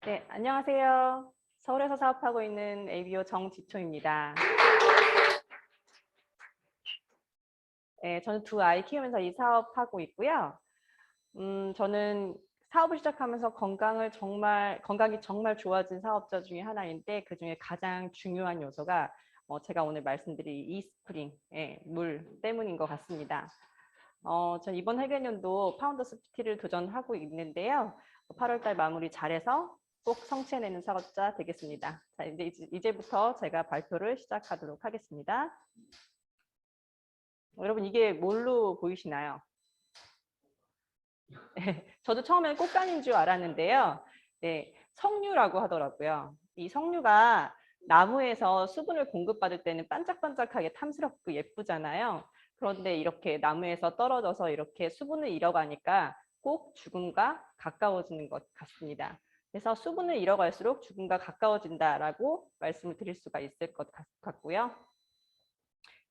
네, 안녕하세요. 서울에서 사업하고 있는 ABO 정지초입니다. 네, 저는 두 아이 키우면서 이 사업하고 있고요. 저는 사업을 시작하면서 건강이 정말 좋아진 사업자 중에 하나인데 그중에 가장 중요한 요소가 제가 오늘 말씀드릴 이스프링, 물 때문인 것 같습니다. 전 이번 해개년도 파운더스 PT를 도전하고 있는데요. 8월달 마무리 잘해서 꼭 성취해내는 사업자 되겠습니다. 자, 이제부터 제가 발표를 시작하도록 하겠습니다. 여러분 이게 뭘로 보이시나요? 저도 처음에는 꽃간인 줄 알았는데요. 네, 석류라고 하더라고요. 이 석류가 나무에서 수분을 공급받을 때는 반짝반짝하게 탐스럽고 예쁘잖아요. 그런데 이렇게 나무에서 떨어져서 이렇게 수분을 잃어가니까 꼭 죽음과 가까워지는 것 같습니다. 그래서 수분을 잃어갈수록 죽음과 가까워진다라고 말씀을 드릴 수가 있을 것 같고요.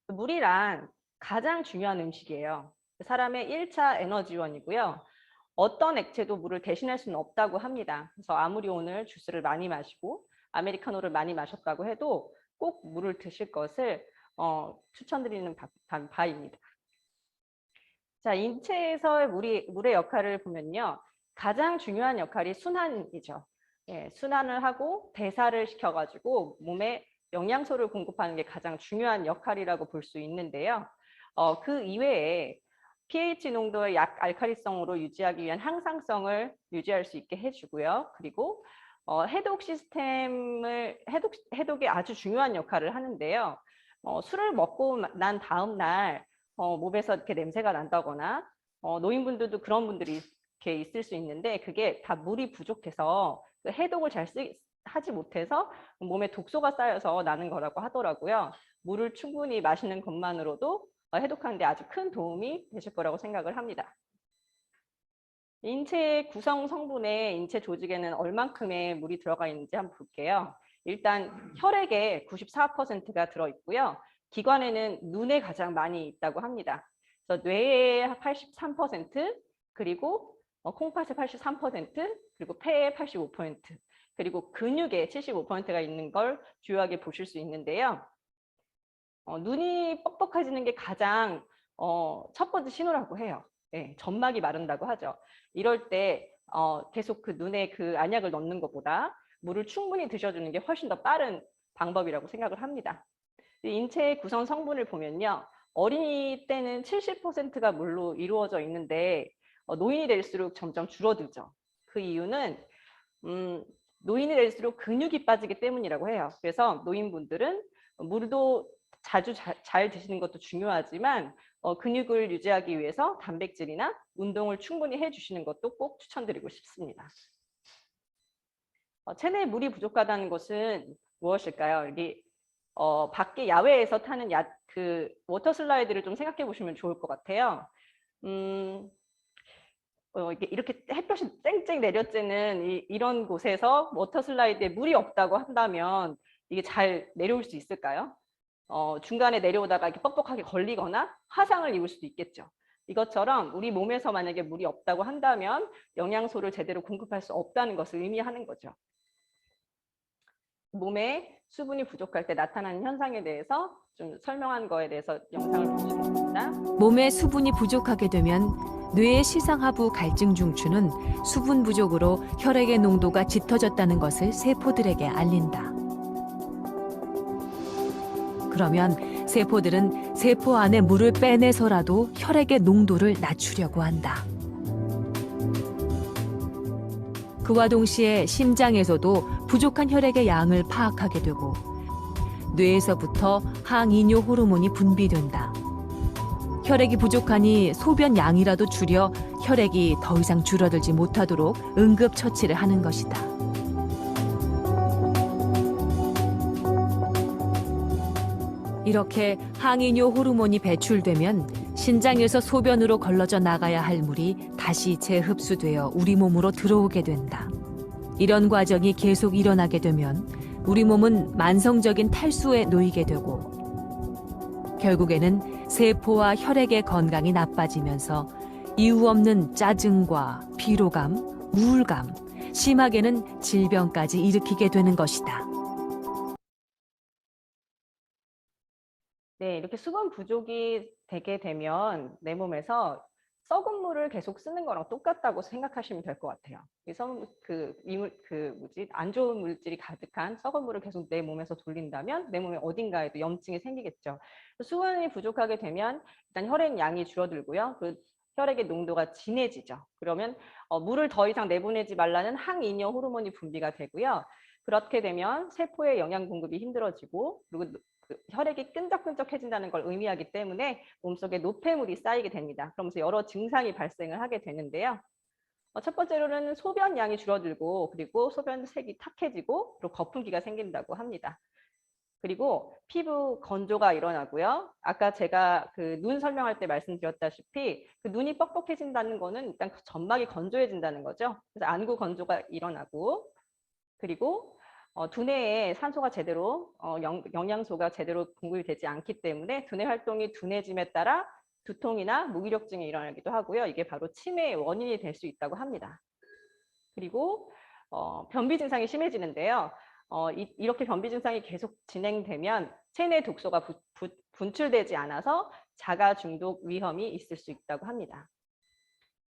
물이란 가장 중요한 음식이에요. 사람의 1차 에너지원이고요. 어떤 액체도 물을 대신할 수는 없다고 합니다. 그래서 아무리 오늘 주스를 많이 마시고 아메리카노를 많이 마셨다고 해도 꼭 물을 드실 것을 추천드리는 바입니다. 자, 인체에서의 물의 역할을 보면요. 가장 중요한 역할이 순환이죠. 예, 순환을 하고 대사를 시켜가지고 몸에 영양소를 공급하는 게 가장 중요한 역할이라고 볼 수 있는데요. 그 이외에 pH 농도의 약 알칼리성으로 유지하기 위한 항상성을 유지할 수 있게 해주고요. 그리고 해독이 아주 중요한 역할을 하는데요. 술을 먹고 난 다음 날 몸에서 이렇게 냄새가 난다거나 노인분들도 그런 분들이 이렇게 있을 수 있는데 그게 다 물이 부족해서 해독을 하지 못해서 몸에 독소가 쌓여서 나는 거라고 하더라고요. 물을 충분히 마시는 것만으로도 해독하는 데 아주 큰 도움이 되실 거라고 생각을 합니다. 인체 구성 성분의 인체 조직에는 얼만큼의 물이 들어가 있는지 한번 볼게요. 일단 혈액에 94%가 들어있고요. 기관에는 눈에 가장 많이 있다고 합니다. 그래서 뇌에 83%, 그리고 콩팥에 83%, 그리고 폐에 85%, 그리고 근육에 75%가 있는 걸 주요하게 보실 수 있는데요. 눈이 뻑뻑해지는 게 가장 첫 번째 신호라고 해요. 네, 점막이 마른다고 하죠. 이럴 때 계속 그 눈에 그 안약을 넣는 것보다 물을 충분히 드셔주는 게 훨씬 더 빠른 방법이라고 생각을 합니다. 인체의 구성 성분을 보면요. 어린이 때는 70%가 물로 이루어져 있는데 노인이 될수록 점점 줄어들죠. 그 이유는 노인이 될수록 근육이 빠지기 때문이라고 해요. 그래서 노인분들은 물도 자주 잘 드시는 것도 중요하지만 근육을 유지하기 위해서 단백질이나 운동을 충분히 해주시는 것도 꼭 추천드리고 싶습니다. 체내에 물이 부족하다는 것은 무엇일까요? 이게 밖에 야외에서 타는 그 워터 슬라이드를 좀 생각해 보시면 좋을 것 같아요. 이렇게 햇볕이 쨍쨍 내려쬐는 이런 곳에서 워터 슬라이드에 물이 없다고 한다면 이게 잘 내려올 수 있을까요? 중간에 내려오다가 이렇게 뻑뻑하게 걸리거나 화상을 입을 수도 있겠죠. 이것처럼 우리 몸에서 만약에 물이 없다고 한다면 영양소를 제대로 공급할 수 없다는 것을 의미하는 거죠. 몸에 수분이 부족할 때 나타나는 현상에 대해서 좀 설명한 거에 대해서 영상을 보시겠습니다. 몸에 수분이 부족하게 되면 뇌의 시상하부 갈증 중추는 수분 부족으로 혈액의 농도가 짙어졌다는 것을 세포들에게 알린다. 그러면 세포들은 세포 안에 물을 빼내서라도 혈액의 농도를 낮추려고 한다. 그와 동시에 심장에서도 부족한 혈액의 양을 파악하게 되고 뇌에서부터 항이뇨 호르몬이 분비된다. 혈액이 부족하니 소변 양이라도 줄여 혈액이 더 이상 줄어들지 못하도록 응급처치를 하는 것이다. 이렇게 항이뇨 호르몬이 배출되면 신장에서 소변으로 걸러져 나가야 할 물이 다시 재흡수되어 우리 몸으로 들어오게 된다. 이런 과정이 계속 일어나게 되면 우리 몸은 만성적인 탈수에 놓이게 되고 결국에는 세포와 혈액의 건강이 나빠지면서 이유 없는 짜증과 피로감, 우울감, 심하게는 질병까지 일으키게 되는 것이다. 네, 이렇게 수분 부족이 되게 되면 내 몸에서 썩은 물을 계속 쓰는 거랑 똑같다고 생각하시면 될 것 같아요. 그래서 안 좋은 물질이 가득한 썩은 물을 계속 내 몸에서 돌린다면 내 몸에 어딘가에도 염증이 생기겠죠. 수분이 부족하게 되면 일단 혈액 양이 줄어들고요. 그 혈액의 농도가 진해지죠. 그러면 물을 더 이상 내보내지 말라는 항이뇨 호르몬이 분비가 되고요. 그렇게 되면 세포의 영양 공급이 힘들어지고, 그리고 혈액이 끈적끈적해진다는 걸 의미하기 때문에 몸속에 노폐물이 쌓이게 됩니다. 그러면서 여러 증상이 발생을 하게 되는데요. 첫 번째로는 소변 양이 줄어들고, 그리고 소변 색이 탁해지고, 그리고 거품기가 생긴다고 합니다. 그리고 피부 건조가 일어나고요. 아까 제가 그 눈 설명할 때 말씀드렸다시피 그 눈이 뻑뻑해진다는 거는 일단 점막이 건조해진다는 거죠. 그래서 안구 건조가 일어나고, 그리고 두뇌에 산소가 제대로 영양소가 제대로 공급이 되지 않기 때문에 두뇌 활동이 둔해짐에 따라 두통이나 무기력증이 일어나기도 하고요. 이게 바로 치매의 원인이 될 수 있다고 합니다. 그리고 변비 증상이 심해지는데요. 이렇게 변비 증상이 계속 진행되면 체내 독소가 분출되지 않아서 자가 중독 위험이 있을 수 있다고 합니다.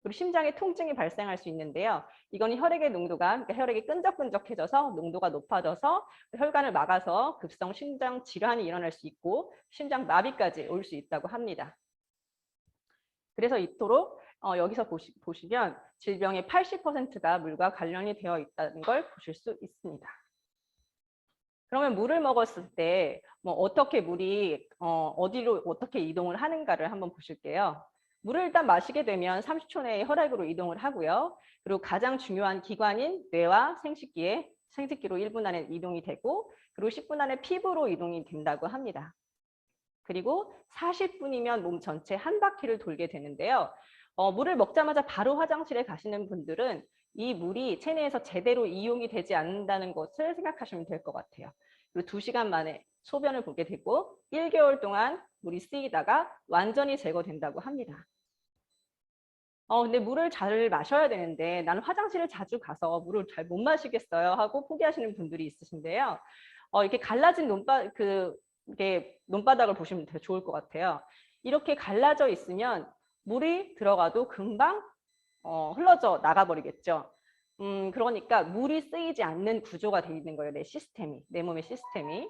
그리고 심장에 통증이 발생할 수 있는데요. 이건 혈액의 농도가, 그러니까 혈액이 끈적끈적해져서 농도가 높아져서 혈관을 막아서 급성 심장 질환이 일어날 수 있고 심장 마비까지 올 수 있다고 합니다. 그래서 이토록 여기서 보시면 질병의 80%가 물과 관련이 되어 있다는 걸 보실 수 있습니다. 그러면 물을 먹었을 때 뭐 어떻게 물이 어디로 어떻게 이동을 하는가를 한번 보실게요. 물을 일단 마시게 되면 30초 내에 혈액으로 이동을 하고요. 그리고 가장 중요한 기관인 뇌와 생식기로 1분 안에 이동이 되고, 그리고 10분 안에 피부로 이동이 된다고 합니다. 그리고 40분이면 몸 전체 한 바퀴를 돌게 되는데요. 물을 먹자마자 바로 화장실에 가시는 분들은 이 물이 체내에서 제대로 이용이 되지 않는다는 것을 생각하시면 될 것 같아요. 그리고 2시간 만에 소변을 보게 되고 1개월 동안 물이 쓰이다가 완전히 제거된다고 합니다. 근데 물을 잘 마셔야 되는데 나는 화장실을 자주 가서 물을 잘 못 마시겠어요 하고 포기하시는 분들이 있으신데요. 이렇게 갈라진 논바닥을 보시면 되게 좋을 것 같아요. 이렇게 갈라져 있으면 물이 들어가도 금방 흘러져 나가버리겠죠. 그러니까 물이 쓰이지 않는 구조가 되어 있는 거예요. 내 몸의 시스템이.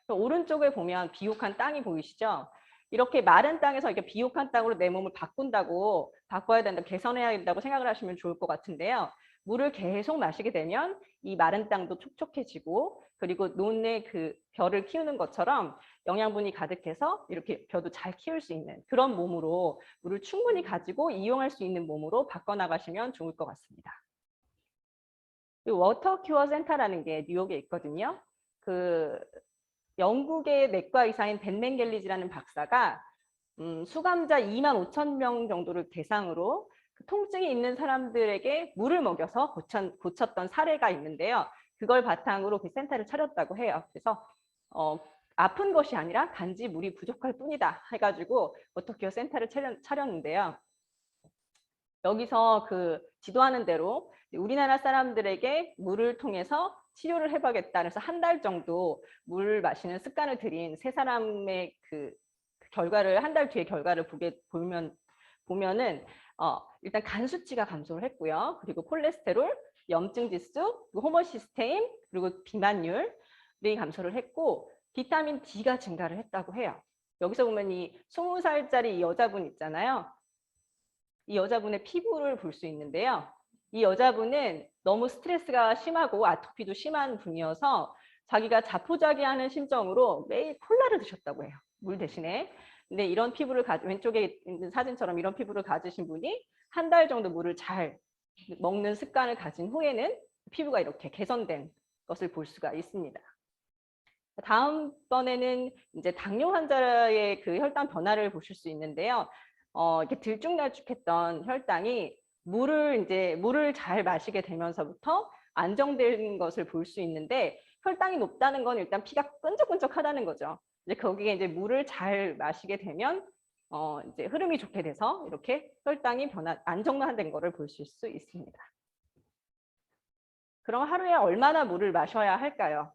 오른쪽에 보면 비옥한 땅이 보이시죠? 이렇게 마른 땅에서 이렇게 비옥한 땅으로 내 몸을 바꿔야 된다, 개선해야 된다고 생각을 하시면 좋을 것 같은데요. 물을 계속 마시게 되면 이 마른 땅도 촉촉해지고, 그리고 논의 그 벼를 키우는 것처럼 영양분이 가득해서 이렇게 벼도 잘 키울 수 있는 그런 몸으로, 물을 충분히 가지고 이용할 수 있는 몸으로 바꿔나가시면 좋을 것 같습니다. 워터 큐어 센터라는 게 뉴욕에 있거든요. 그 영국의 내과 의사인 벤 맹겔리지라는 박사가 수감자 25,000명 정도를 대상으로 그 통증이 있는 사람들에게 물을 먹여서 고쳤던 사례가 있는데요. 그걸 바탕으로 그 센터를 차렸다고 해요. 그래서 아픈 것이 아니라 단지 물이 부족할 뿐이다 해가지고 워터큐어 센터를 차렸는데요. 여기서 그 지도하는 대로 우리나라 사람들에게 물을 통해서 치료를 해봐야겠다. 그래서 한 달 정도 물 마시는 습관을 들인 세 사람의 그 결과를, 한 달 뒤에 결과를 보면은 일단 간 수치가 감소를 했고요. 그리고 콜레스테롤, 염증 지수, 호모시스테인, 그리고 비만율이 감소를 했고, 비타민 D가 증가를 했다고 해요. 여기서 보면 이 20살짜리 여자분 있잖아요. 이 여자분의 피부를 볼 수 있는데요. 이 여자분은 너무 스트레스가 심하고 아토피도 심한 분이어서 자기가 자포자기하는 심정으로 매일 콜라를 드셨다고 해요. 물 대신에. 근데 이런 피부를 왼쪽에 있는 사진처럼 이런 피부를 가지신 분이 한 달 정도 물을 잘 먹는 습관을 가진 후에는 피부가 이렇게 개선된 것을 볼 수가 있습니다. 다음번에는 이제 당뇨 환자의 그 혈당 변화를 보실 수 있는데요. 이렇게 들쭉날쭉했던 혈당이 물을 잘 마시게 되면서부터 안정되는 것을 볼 수 있는데, 혈당이 높다는 건 일단 피가 끈적끈적하다는 거죠. 이제 거기에 이제 물을 잘 마시게 되면 이제 흐름이 좋게 돼서 이렇게 혈당이 안정화된 것을 보실 수 있습니다. 그럼 하루에 얼마나 물을 마셔야 할까요?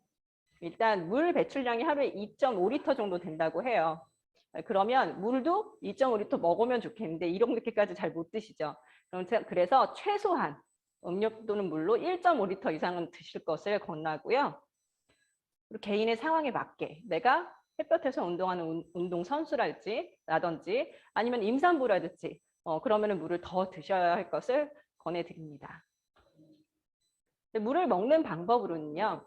일단 물 배출량이 하루에 2.5리터 정도 된다고 해요. 그러면 물도 2.5리터 먹으면 좋겠는데 이렇게까지 잘 못 드시죠. 그래서 최소한 음료 또는 물로 1.5리터 이상은 드실 것을 권하고요. 그리고 개인의 상황에 맞게 내가 햇볕에서 운동하는 운동 선수랄지 라든지 아니면 임산부라든지 그러면 물을 더 드셔야 할 것을 권해드립니다. 물을 먹는 방법으로는요.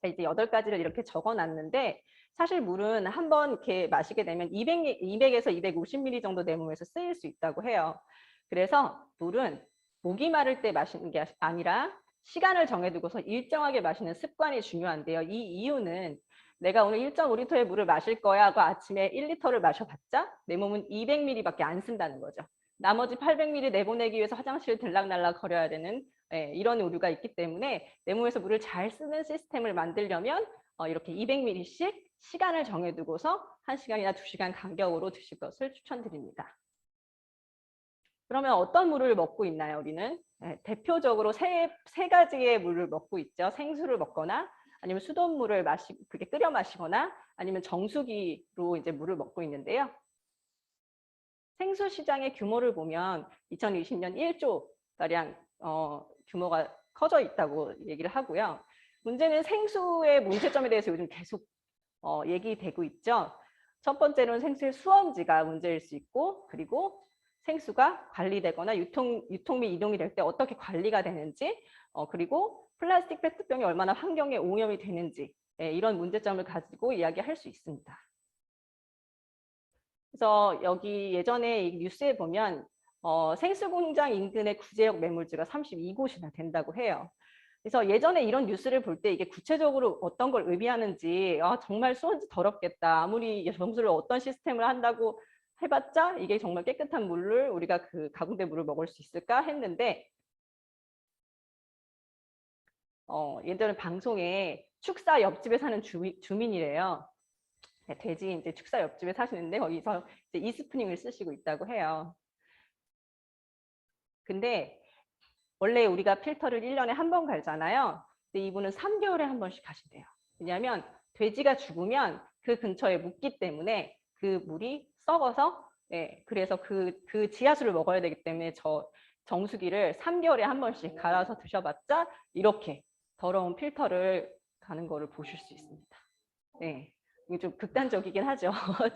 이제 8가지를 이렇게 적어놨는데 사실 물은 한번 이렇게 마시게 되면 200에서 250ml 정도 내 몸에서 쓰일 수 있다고 해요. 그래서 물은 목이 마를 때 마시는 게 아니라 시간을 정해두고서 일정하게 마시는 습관이 중요한데요. 이 이유는 내가 오늘 1.5리터의 물을 마실 거야 하고 아침에 1리터를 마셔봤자 내 몸은 200ml밖에 안 쓴다는 거죠. 나머지 800ml 내보내기 위해서 화장실 들락날락 거려야 되는 이런 오류가 있기 때문에 내 몸에서 물을 잘 쓰는 시스템을 만들려면 이렇게 200ml씩 시간을 정해두고서 1시간이나 2시간 간격으로 드실 것을 추천드립니다. 그러면 어떤 물을 먹고 있나요, 우리는? 대표적으로 세 가지의 물을 먹고 있죠. 생수를 먹거나 아니면 수돗물을 그렇게 끓여 마시거나 아니면 정수기로 이제 물을 먹고 있는데요. 생수 시장의 규모를 보면 2020년 1조가량 규모가 커져 있다고 얘기를 하고요. 문제는 생수의 문제점에 대해서 요즘 계속 얘기되고 있죠. 첫 번째로는 생수의 수험지가 문제일 수 있고 그리고 생수가 관리되거나 유통 및 이동이 될 때 어떻게 관리가 되는지 그리고 플라스틱 페트병이 얼마나 환경에 오염이 되는지 이런 문제점을 가지고 이야기할 수 있습니다. 그래서 여기 예전에 이 뉴스에 보면 생수 공장 인근의 구제역 매물지가 32곳이나 된다고 해요. 그래서 예전에 이런 뉴스를 볼 때 이게 구체적으로 어떤 걸 의미하는지 정말 수원지 더럽겠다. 아무리 정수를 어떤 시스템을 한다고 해봤자 이게 정말 깨끗한 물을 우리가 그 가공된 물을 먹을 수 있을까 했는데 예전에 방송에 축사 옆집에 사는 주민이래요. 돼지 이제 축사 옆집에 사시는데 거기서 이제 이스프닝을 쓰시고 있다고 해요. 근데 원래 우리가 필터를 1년에 한 번 갈잖아요. 근데 이분은 3개월에 한 번씩 가신대요. 왜냐하면 돼지가 죽으면 그 근처에 묻기 때문에 그 물이 썩어서 그래서 그 지하수를 먹어야 되기 때문에 저 정수기를 3개월에 한 번씩 갈아서 드셔봤자 이렇게 더러운 필터를 가는 거를 보실 수 있습니다. 네. 이게 좀 극단적이긴 하죠.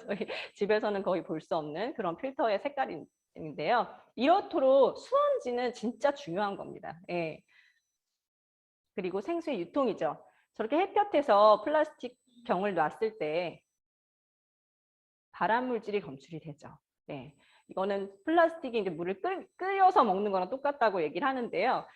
저희 집에서는 거의 볼 수 없는 그런 필터의 색깔인데요. 이렇도록 수원지는 진짜 중요한 겁니다. 예. 그리고 생수의 유통이죠. 저렇게 햇볕에서 플라스틱 병을 놨을 때 발암 물질이 검출이 되죠. 네. 이거는 플라스틱이 이제 물을 끓여서 먹는 거랑 똑같다고 얘기를 하는데요.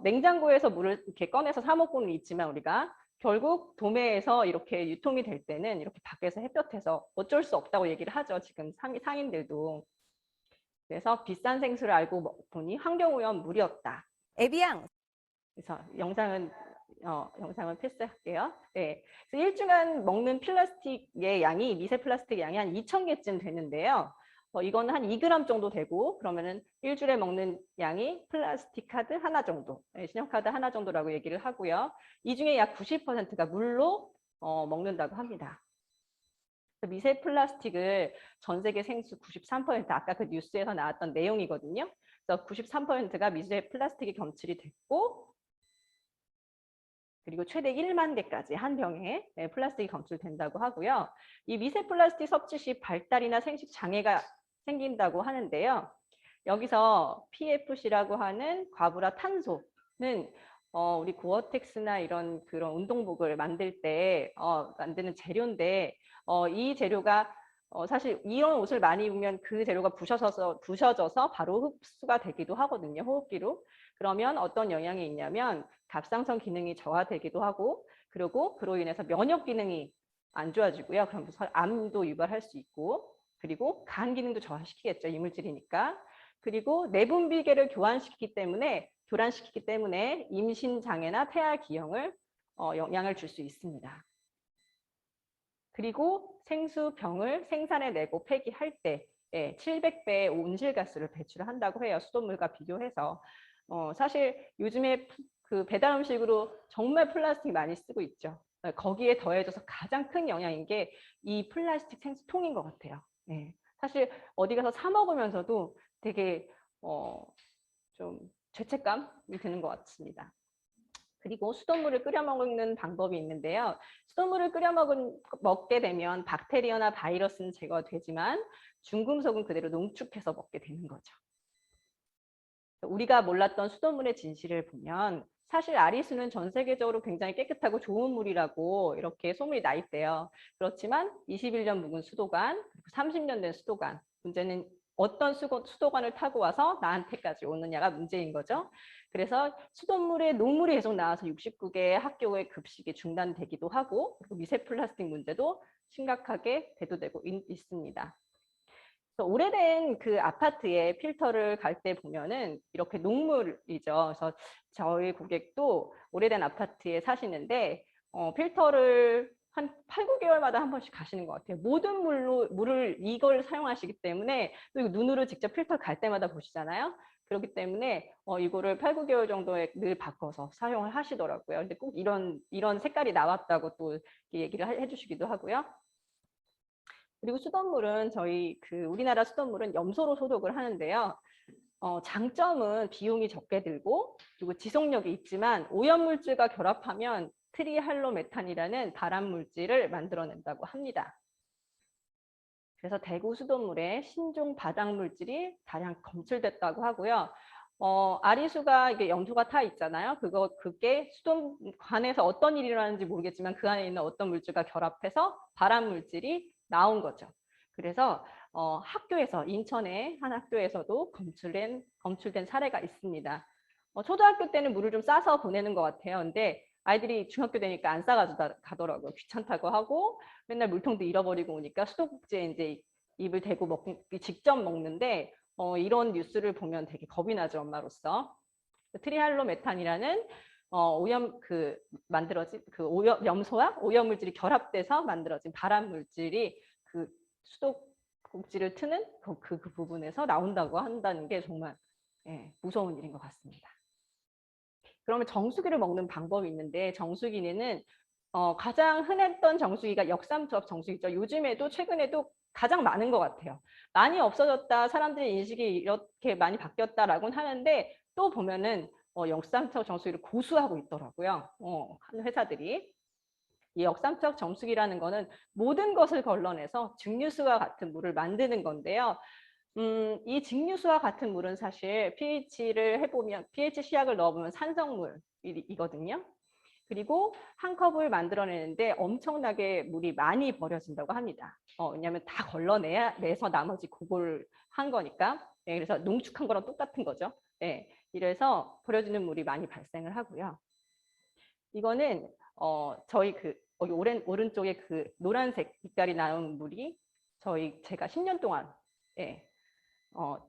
냉장고에서 물을 이렇게 꺼내서 사 먹고는 있지만 우리가 결국 도매에서 이렇게 유통이 될 때는 이렇게 밖에서 햇볕에서 어쩔 수 없다고 얘기를 하죠. 지금 상인들도. 그래서 비싼 생수를 알고 보니 환경오염 물이었다. 에비앙. 그래서 영상은 패스할게요. 네. 그래서 1주간 먹는 플라스틱의 양이 미세 플라스틱 양이 한 2,000개쯤 되는데요. 이거는 한 2g 정도 되고 그러면은 1주에 먹는 양이 플라스틱 카드 하나 정도, 신용카드 하나 정도라고 얘기를 하고요. 이 중에 약 90%가 물로 먹는다고 합니다. 미세 플라스틱을 전 세계 생수 93% 아까 그 뉴스에서 나왔던 내용이거든요. 그래서 93%가 미세 플라스틱이 검출이 됐고 그리고 최대 1만 개까지 한 병에 플라스틱이 검출된다고 하고요. 이 미세 플라스틱 섭취 시 발달이나 생식 장애가 생긴다고 하는데요. 여기서 PFC라고 하는 과부라 탄소는 우리 고어텍스나 이런 그런 운동복을 만들 때 만드는 재료인데 이 재료가 사실 이런 옷을 많이 입으면 그 재료가 부셔져서 바로 흡수가 되기도 하거든요. 호흡기로. 그러면 어떤 영향이 있냐면 갑상선 기능이 저하되기도 하고 그리고 그로 인해서 면역 기능이 안 좋아지고요. 그러면서 암도 유발할 수 있고 그리고 간 기능도 저하시키겠죠. 이물질이니까. 그리고 내분비계를 교란시키기 때문에 임신 장애나 태아 기형을 영향을 줄 수 있습니다. 그리고 생수병을 생산해내고 폐기할 때 700배의 온실가스를 배출한다고 해요. 수돗물과 비교해서. 사실 요즘에 그 배달 음식으로 정말 플라스틱 많이 쓰고 있죠. 거기에 더해져서 가장 큰 영향인 게 이 플라스틱 생수통인 것 같아요. 네. 사실 어디 가서 사 먹으면서도 되게 좀 죄책감이 드는 것 같습니다. 그리고 수돗물을 끓여 먹는 방법이 있는데요. 수돗물을 끓여 먹게 되면 박테리아나 바이러스는 제거되지만 중금속은 그대로 농축해서 먹게 되는 거죠. 우리가 몰랐던 수돗물의 진실을 보면 사실 아리수는 전 세계적으로 굉장히 깨끗하고 좋은 물이라고 이렇게 소문이 나 있대요. 그렇지만 21년 묵은 수도관, 30년 된 수도관, 문제는 어떤 수도관을 타고 와서 나한테까지 오느냐가 문제인 거죠. 그래서 수돗물에 녹물이 계속 나와서 69개 학교의 급식이 중단되기도 하고, 그리고 미세 플라스틱 문제도 심각하게 대두되고 있습니다. 오래된 그 아파트에 필터를 갈 때 보면은 이렇게 녹물이죠. 그래서 저희 고객도 오래된 아파트에 사시는데 필터를 한 8, 9개월마다 한 번씩 가시는 것 같아요. 모든 물을 이걸 사용하시기 때문에 또 이거 눈으로 직접 필터 갈 때마다 보시잖아요. 그렇기 때문에 이거를 8, 9개월 정도에 늘 바꿔서 사용을 하시더라고요. 근데 꼭 이런 색깔이 나왔다고 또 얘기를 해주시기도 하고요. 그리고 수돗물은 우리나라 수돗물은 염소로 소독을 하는데요. 장점은 비용이 적게 들고 그리고 지속력이 있지만 오염물질과 결합하면 트리할로메탄이라는 발암물질을 만들어낸다고 합니다. 그래서 대구 수돗물에 신종 바닥물질이 다량 검출됐다고 하고요. 아리수가 이게 염소가 타 있잖아요. 그게 수도관에서 어떤 일이 일어나는지 모르겠지만 그 안에 있는 어떤 물질과 결합해서 발암물질이 나온 거죠. 그래서 학교에서 인천의 한 학교에서도 검출된 사례가 있습니다. 초등학교 때는 물을 좀 싸서 보내는 것 같아요. 근데 아이들이 중학교 되니까 안 싸가지고 가더라고요. 귀찮다고 하고 맨날 물통도 잃어버리고 오니까 수도꼭지에 이제 입을 대고 직접 먹는데 이런 뉴스를 보면 되게 겁이 나죠, 엄마로서. 트리할로메탄이라는 염소와 오염물질이 결합돼서 만들어진 발암물질이 그 수도꼭지를 트는 그 부분에서 나온다고 한다는 게 정말 무서운 일인 것 같습니다. 그러면 정수기를 먹는 방법이 있는데 정수기는 가장 흔했던 정수기가 역삼투압 정수기죠. 요즘에도 최근에도 가장 많은 것 같아요. 많이 없어졌다, 사람들의 인식이 이렇게 많이 바뀌었다라고는 하는데 또 보면은 역삼투압 정수기를 고수하고 있더라고요. 하는 회사들이. 이 역삼투압 정수기라는 거는 모든 것을 걸러내서 증류수와 같은 물을 만드는 건데요. 이 증류수와 같은 물은 사실 pH를 해보면 pH 시약을 넣어보면 산성물이거든요. 그리고 한 컵을 만들어내는데 엄청나게 물이 많이 버려진다고 합니다. 왜냐하면 다 걸러내서 나머지 그걸 한 거니까. 그래서 농축한 거랑 똑같은 거죠. 이래서 버려지는 물이 많이 발생을 하고요. 이거는 저희 오른쪽에 그 노란색 빛깔이 나온 물이 제가 10년 동안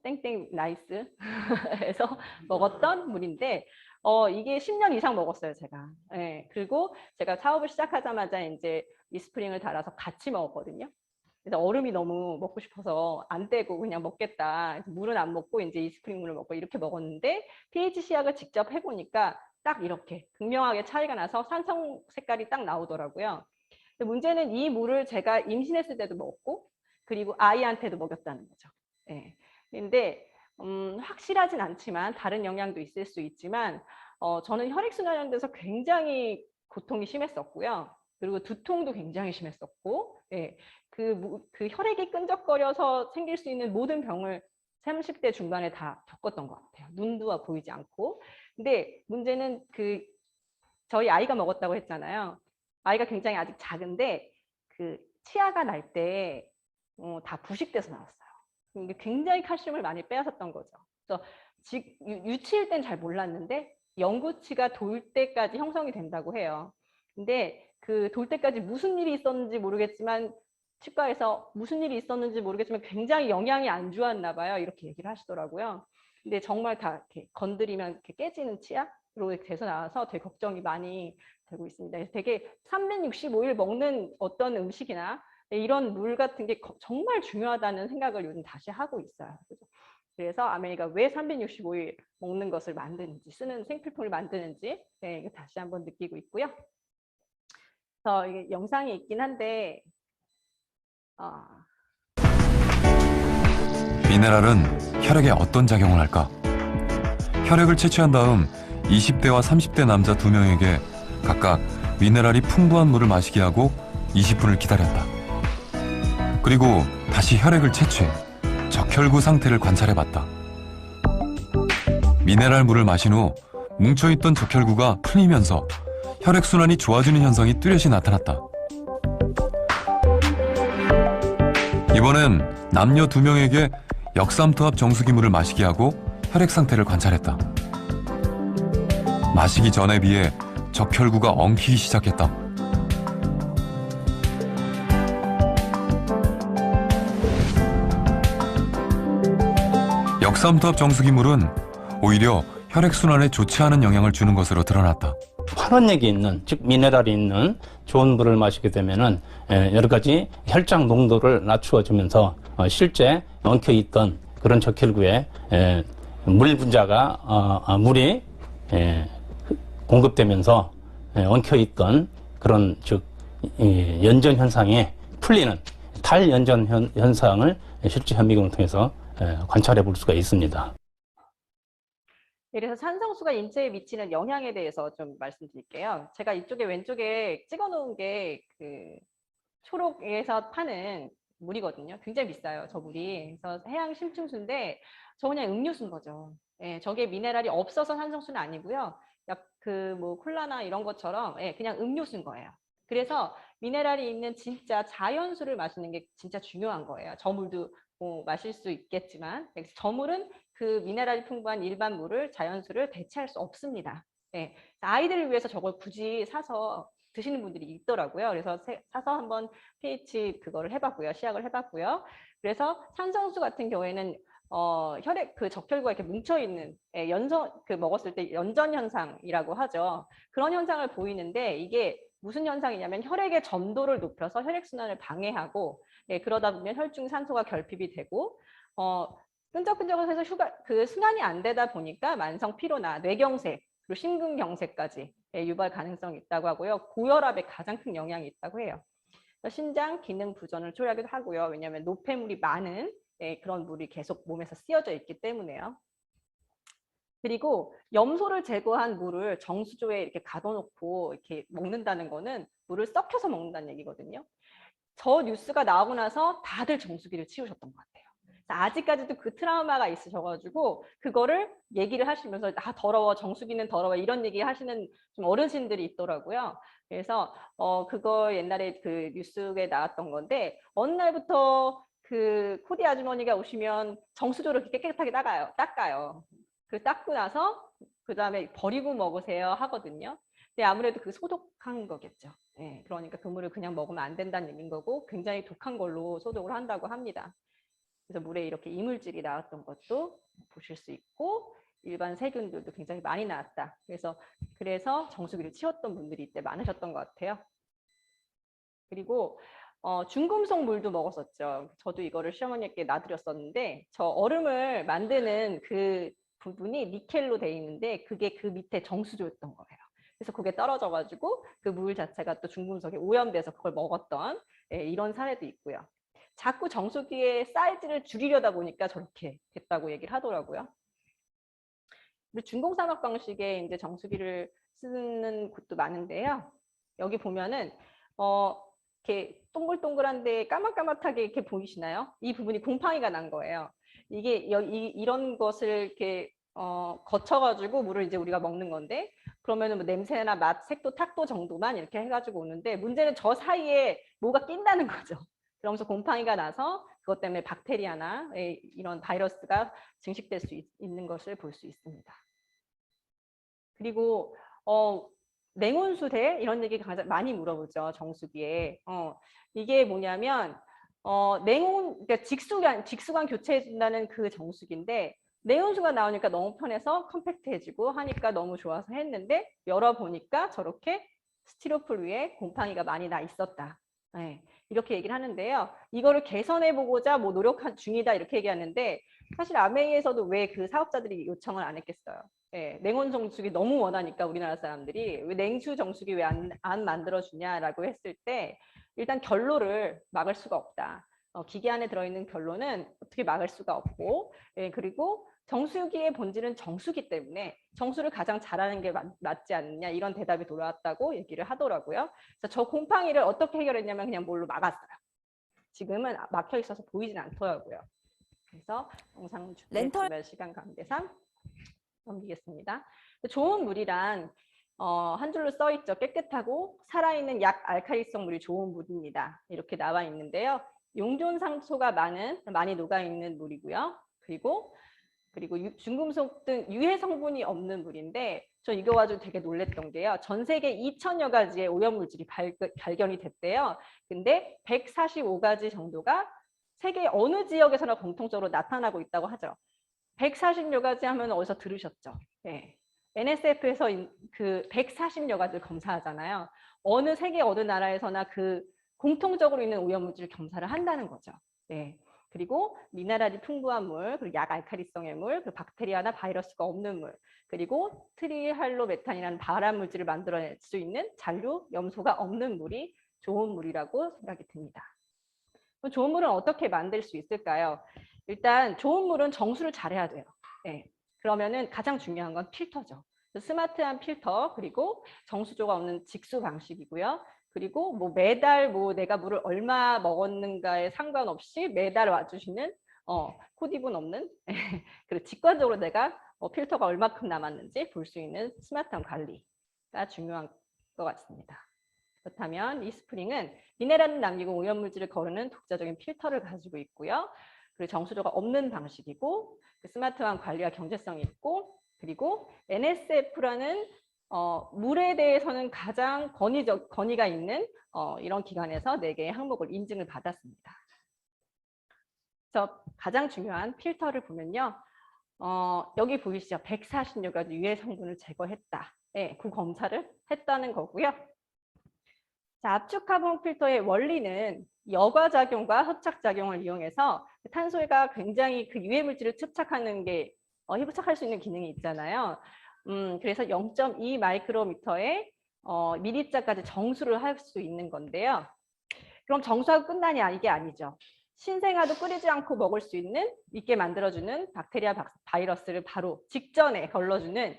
땡땡 나이스에서 먹었던 물인데 이게 10년 이상 먹었어요, 제가. 그리고 제가 사업을 시작하자마자 이제 이스프링을 달아서 같이 먹었거든요. 그래서 얼음이 너무 먹고 싶어서 안 떼고 그냥 먹겠다. 물은 안 먹고 이제 이스프링 물을 먹고 이렇게 먹었는데 pH 시약을 직접 해보니까 딱 이렇게 극명하게 차이가 나서 산성 색깔이 딱 나오더라고요. 근데 문제는 이 물을 제가 임신했을 때도 먹고 그리고 아이한테도 먹였다는 거죠. 근데 확실하진 않지만 다른 영향도 있을 수 있지만 저는 혈액순환연돼서 굉장히 고통이 심했었고요. 그리고 두통도 굉장히 심했었고 그 혈액이 끈적거려서 생길 수 있는 모든 병을 30대 중반에 다 겪었던 것 같아요. 눈도 보이지 않고. 근데 문제는 저희 아이가 먹었다고 했잖아요. 아이가 굉장히 아직 작은데 그 치아가 날 때 다 부식돼서 나왔어요. 이게 굉장히 칼슘을 많이 빼앗았던 거죠. 그래서 유치일 땐 잘 몰랐는데 영구치가 돌 때까지 형성이 된다고 해요. 근데 그 돌 때까지 무슨 일이 있었는지 모르겠지만 치과에서 무슨 일이 있었는지 모르겠지만 굉장히 영양이 안 좋았나 봐요. 이렇게 얘기를 하시더라고요. 근데 정말 다 이렇게 건드리면 이렇게 깨지는 치아로 돼서 나와서 되게 걱정이 많이 되고 있습니다. 되게 365일 먹는 어떤 음식이나 이런 물 같은 게 정말 중요하다는 생각을 요즘 다시 하고 있어요. 그래서 아메리가 왜 365일 먹는 것을 만드는지, 쓰는 생필품을 만드는지 이거 다시 한번 느끼고 있고요. 그래서 이게 영상이 있긴 한데 미네랄은 혈액에 어떤 작용을 할까? 혈액을 채취한 다음 20대와 30대 남자 2명에게 각각 미네랄이 풍부한 물을 마시게 하고 20분을 기다렸다. 그리고 다시 혈액을 채취해 적혈구 상태를 관찰해봤다. 미네랄 물을 마신 후 뭉쳐있던 적혈구가 풀리면서 혈액순환이 좋아지는 현상이 뚜렷이 나타났다. 이번엔 남녀 2명에게 역삼투압 정수기 물을 마시게 하고 혈액 상태를 관찰했다. 마시기 전에 비해 적혈구가 엉키기 시작했다. 역삼투압 정수기 물은 오히려 혈액순환에 좋지 않은 영향을 주는 것으로 드러났다. 활원력이 있는, 즉 미네랄이 있는 좋은 물을 마시게 되면은 여러 가지 혈장 농도를 낮추어주면서 실제 엉켜 있던 그런 적혈구에 물 분자가 물이 공급되면서 엉켜 있던 그런 즉 연전 현상이 풀리는 탈연전 현상을 실제 현미경을 통해서 관찰해 볼 수가 있습니다. 그래서 산성수가 인체에 미치는 영향에 대해서 좀 말씀드릴게요. 제가 이쪽에 왼쪽에 찍어놓은 게 그 초록에서 파는 물이거든요. 굉장히 비싸요, 저 물이. 그래서 해양 심층수인데 저 그냥 음료수인 거죠. 예, 저게 미네랄이 없어서 산성수는 아니고요. 그 뭐 콜라나 이런 것처럼 그냥 음료수인 거예요. 그래서 미네랄이 있는 진짜 자연수를 마시는 게 진짜 중요한 거예요. 저 물도 마실 수 있겠지만 저 물은 그 미네랄이 풍부한 일반 물을 자연수를 대체할 수 없습니다. 네. 아이들을 위해서 저걸 굳이 사서 드시는 분들이 있더라고요. 그래서 사서 한번 pH 그거를 해봤고요. 시약을 해봤고요. 그래서 산성수 같은 경우에는 혈액 그 적혈구가 이렇게 뭉쳐 있는 연전 그 먹었을 때 연전 현상이라고 하죠. 그런 현상을 보이는데 이게 무슨 현상이냐면 혈액의 점도를 높여서 혈액 순환을 방해하고 그러다 보면 혈중 산소가 결핍이 되고 끈적끈적해서 그 순환이 안 되다 보니까 만성 피로나 뇌경색 그리고 심근경색까지 유발 가능성이 있다고 하고요. 고혈압에 가장 큰 영향이 있다고 해요. 신장 기능 부전을 초래하기도 하고요. 왜냐하면 노폐물이 많은 그런 물이 계속 몸에서 쓰여져 있기 때문에요. 그리고 염소를 제거한 물을 정수조에 이렇게 가둬놓고 이렇게 먹는다는 거는 물을 썩혀서 먹는다는 얘기거든요. 저 뉴스가 나오고 나서 다들 정수기를 치우셨던 것 같아요. 아직까지도 그 트라우마가 있으셔가지고 그거를 얘기를 하시면서 더러워, 정수기는 더러워 이런 얘기 하시는 좀 어르신들이 있더라고요. 그래서 그거 옛날에 그 뉴스에 나왔던 건데 어느 날부터 그 코디 아주머니가 오시면 정수조를 깨끗하게 닦아요. 그 닦고 나서 그 다음에 버리고 먹으세요 하거든요. 근데 아무래도 그 소독한 거겠죠. 네, 그러니까 그 물을 그냥 먹으면 안 된다는 얘기인 거고 굉장히 독한 걸로 소독을 한다고 합니다. 그래서 물에 이렇게 이물질이 나왔던 것도 보실 수 있고 일반 세균들도 굉장히 많이 나왔다. 그래서 정수기를 치웠던 분들이 이때 많으셨던 것 같아요. 그리고 중금속 물도 먹었었죠. 저도 이거를 시어머니께 놔드렸었는데 저 얼음을 만드는 그 부분이 니켈로 돼 있는데 그게 그 밑에 정수조였던 거예요. 그래서 그게 떨어져가지고 그 물 자체가 또 중금속에 오염돼서 그걸 먹었던 이런 사례도 있고요. 자꾸 정수기의 사이즈를 줄이려다 보니까 저렇게 됐다고 얘기를 하더라고요. 그리고 중공사막 방식의 이제 정수기를 쓰는 곳도 많은데요. 여기 보면은 이렇게 동글동글한데 까맣까맣하게 이렇게 보이시나요? 이 부분이 곰팡이가 난 거예요. 이게 이런 것을 이렇게 거쳐가지고 물을 이제 우리가 먹는 건데 그러면은 뭐 냄새나 맛, 색도, 탁도 정도만 이렇게 해가지고 오는데 문제는 저 사이에 뭐가 낀다는 거죠. 그러면서 곰팡이가 나서 그것 때문에 박테리아나 이런 바이러스가 증식될 수 있는 것을 볼 수 있습니다. 그리고 냉온수대 이런 얘기 가장 많이 물어보죠. 정수기에. 이게 뭐냐면 그러니까 직수관 교체해 준다는 그 정수기인데 냉온수가 나오니까 너무 편해서 컴팩트해지고 하니까 너무 좋아서 했는데 열어보니까 저렇게 스티로폴 위에 곰팡이가 많이 나 있었다. 네, 이렇게 얘기를 하는데요. 이거를 개선해 보고자 뭐 노력한 중이다 이렇게 얘기하는데 사실 아메이에서도 왜 그 사업자들이 요청을 안 했겠어요. 예, 냉온 정수기 너무 원하니까 우리나라 사람들이 왜 냉수 정수기 왜 안 만들어주냐라고 했을 때 일단 결로를 막을 수가 없다. 기계 안에 들어있는 결로는 어떻게 막을 수가 없고, 예, 그리고 정수기의 본질은 정수기 때문에 정수를 가장 잘하는 게 맞지 않느냐 이런 대답이 돌아왔다고 얘기를 하더라고요. 그래서 저 곰팡이를 어떻게 해결했냐면 그냥 뭘로 막았어요. 지금은 막혀 있어서 보이진 않더라고요. 그래서 영상 준비했지만 시간 관계상 넘기겠습니다. 좋은 물이란 한 줄로 써 있죠. 깨끗하고 살아있는 약 알칼리성 물이 좋은 물입니다. 이렇게 나와 있는데요. 용존산소가 많이 녹아 있는 물이고요. 그리고 중금속 등 유해 성분이 없는 물인데 저 이거 가지고 되게 놀랬던 게요. 전 세계 2,000여 가지의 오염물질이 발견이 됐대요. 근데 145가지 정도가 세계 어느 지역에서나 공통적으로 나타나고 있다고 하죠. 140여 가지 하면 어디서 들으셨죠? 네. NSF에서 그 140여 가지를 검사하잖아요. 세계 어느 나라에서나 그 공통적으로 있는 오염물질을 검사를 한다는 거죠. 네. 그리고 미네랄이 풍부한 물, 그리고 약 알칼리성의 물, 그리고 박테리아나 바이러스가 없는 물, 그리고 트리할로메탄이라는 발암 물질을 만들어낼 수 있는 잔류 염소가 없는 물이 좋은 물이라고 생각이 듭니다. 좋은 물은 어떻게 만들 수 있을까요? 일단 좋은 물은 정수를 잘해야 돼요. 네. 그러면은 가장 중요한 건 필터죠. 스마트한 필터, 그리고 정수조가 없는 직수 방식이고요. 그리고 뭐 매달 내가 물을 얼마 먹었는가에 상관없이 매달 와주시는 코디분 없는 그리고 직관적으로 내가 필터가 얼마큼 남았는지 볼 수 있는 스마트한 관리가 중요한 것 같습니다. 그렇다면 이 스프링은 미네랄을 남기고 오염물질을 거르는 독자적인 필터를 가지고 있고요. 그리고 정수조가 없는 방식이고 스마트한 관리와 경제성이 있고, 그리고 NSF라는 물에 대해서는 가장 권위가 있는 이런 기관에서 4개의 항목을 인증을 받았습니다. 그래서 가장 중요한 필터를 보면요. 여기 보이시죠? 140여 가지 유해 성분을 제거했다. 네, 그 검사를 했다는 거고요. 자, 압축 카본 필터의 원리는 여과작용과 흡착작용을 이용해서 탄소가 굉장히 그 유해 물질을 흡착하는 게 흡착할 수 있는 기능이 있잖아요. 그래서 0.2 마이크로미터의 미리자까지 정수를 할 수 있는 건데요. 그럼 정수하고 끝나냐? 이게 아니죠. 신생아도 끓이지 않고 먹을 수 있게 만들어주는 박테리아 바이러스를 바로 직전에 걸러주는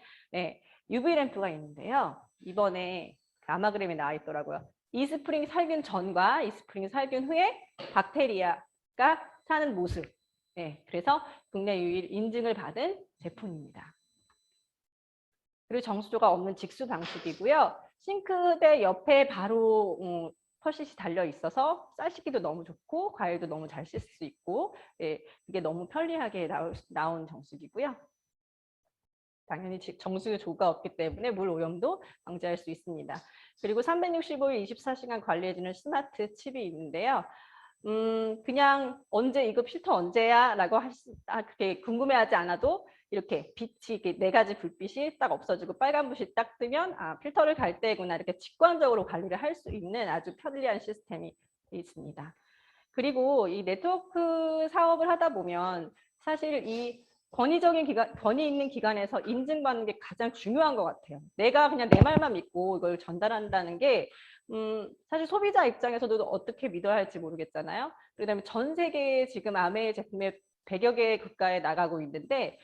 UV 램프가 있는데요. 이번에 아마그램에 나와 있더라고요. 이스프링 살균 전과 이스프링 살균 후에 박테리아가 사는 모습. 그래서 국내 유일 인증을 받은 제품입니다. 그리고 정수조가 없는 직수 방식이고요. 싱크대 옆에 바로 펄싯이 달려 있어서 쌀 씻기도 너무 좋고 과일도 너무 잘 씻을 수 있고, 이게 너무 편리하게 나온 정수기고요. 당연히 정수조가 없기 때문에 물 오염도 방지할 수 있습니다. 그리고 365일 24시간 관리해주는 스마트 칩이 있는데요. 그냥 이거 필터 언제야? 라고 그렇게 궁금해하지 않아도 이렇게 빛이 이렇게 4가지 불빛이 딱 없어지고 빨간 불이 딱 뜨면 필터를 갈 때구나 이렇게 직관적으로 관리를 할 수 있는 아주 편리한 시스템이 있습니다. 그리고 이 네트워크 사업을 하다 보면 사실 이 권위 있는 기관에서 인증받는 게 가장 중요한 것 같아요. 내가 그냥 내 말만 믿고 이걸 전달한다는 게 사실 소비자 입장에서도 어떻게 믿어야 할지 모르겠잖아요. 그다음에 전 세계에 지금 아메 제품에 100여 개의 국가에 나가고 있는데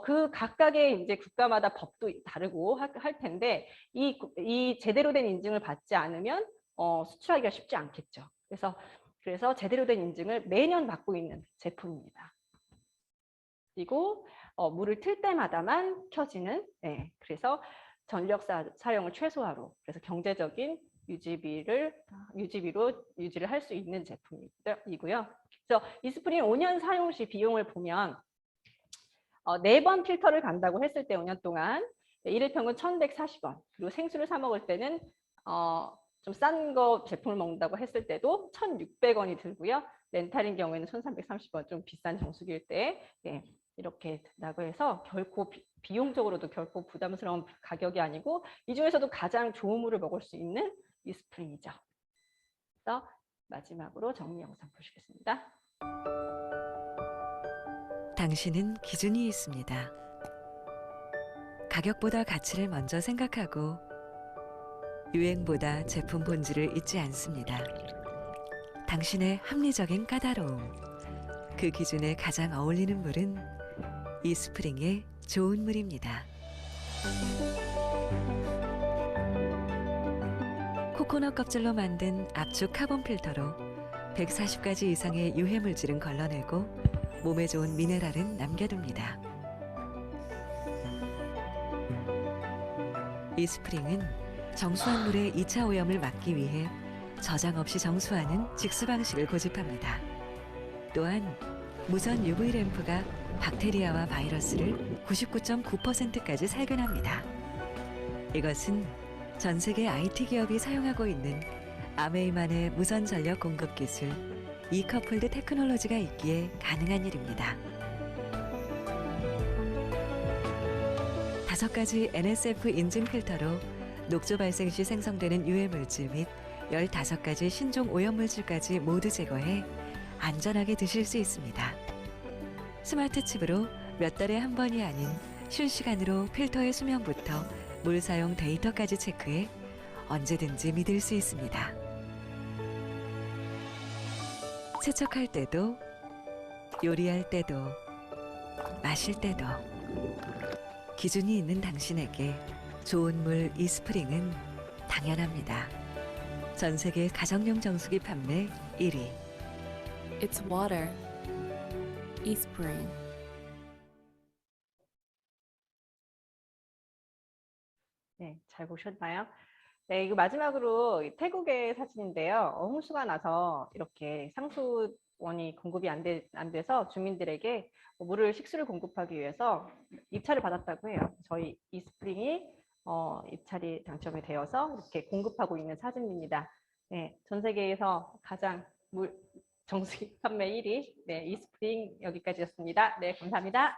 그 각각의 이제 국가마다 법도 다르고 할 텐데 이 제대로 된 인증을 받지 않으면 수출하기가 쉽지 않겠죠. 그래서 제대로 된 인증을 매년 받고 있는 제품입니다. 그리고 물을 틀 때마다만 켜지는, 그래서 전력 사용을 최소화로, 그래서 경제적인 유지비로 유지를 할 수 있는 제품이고요. 그래서 이스프링 5년 사용 시 비용을 보면 4번 필터를 간다고 했을 때 5년 동안 일회평균 1,140원, 그리고 생수를 사 먹을 때는 좀 싼 거 제품을 먹는다고 했을 때도 1,600원이 들고요. 렌탈인 경우에는 1,330원, 좀 비싼 정수기일 때 이렇게 된다고 해서 결코 비용적으로도 결코 부담스러운 가격이 아니고 이 중에서도 가장 좋은 물을 먹을 수 있는 이스프링이죠. 그래서 마지막으로 정리 영상 보시겠습니다. 당신은 기준이 있습니다. 가격보다 가치를 먼저 생각하고 유행보다 제품 본질을 잊지 않습니다. 당신의 합리적인 까다로움, 그 기준에 가장 어울리는 물은 이스프링의 좋은 물입니다. 코코넛 껍질로 만든 압축 카본 필터로 140가지 이상의 유해 물질은 걸러내고 몸에 좋은 미네랄은 남겨둡니다. 이스프링은 정수한 물의 2차 오염을 막기 위해 저장 없이 정수하는 직수 방식을 고집합니다. 또한 무선 UV 램프가 박테리아와 바이러스를 99.9%까지 살균합니다. 이것은 전 세계 IT 기업이 사용하고 있는 아메이만의 무선 전력 공급 기술 이커플드 테크놀로지가 있기에 가능한 일입니다. 5가지 NSF 인증 필터로 녹조 발생 시 생성되는 유해 물질 및 15가지 신종 오염 물질까지 모두 제거해 안전하게 드실 수 있습니다. 스마트 칩으로 몇 달에 한 번이 아닌 실시간으로 필터의 수명부터 물 사용 데이터까지 체크해 언제든지 믿을 수 있습니다. 세척할 때도, 요리할 때도, 마실 때도 기준이 있는 당신에게 좋은 물 이스프링은 당연합니다. 전 세계 가정용 정수기 판매 1위. It's water. Eastspring. 네, 잘 보셨나요? 네, 이거 마지막으로 태국의 사진인데요. 홍수가 나서 이렇게 상수원이 공급이 안 돼서 주민들에게 물을 식수를 공급하기 위해서 입찰을 받았다고 해요. 저희 이스프링이 입찰이 당첨이 되어서 이렇게 공급하고 있는 사진입니다. 네, 전 세계에서 가장 물 정수기 판매 1위, 네, 이스프링 여기까지였습니다. 네, 감사합니다.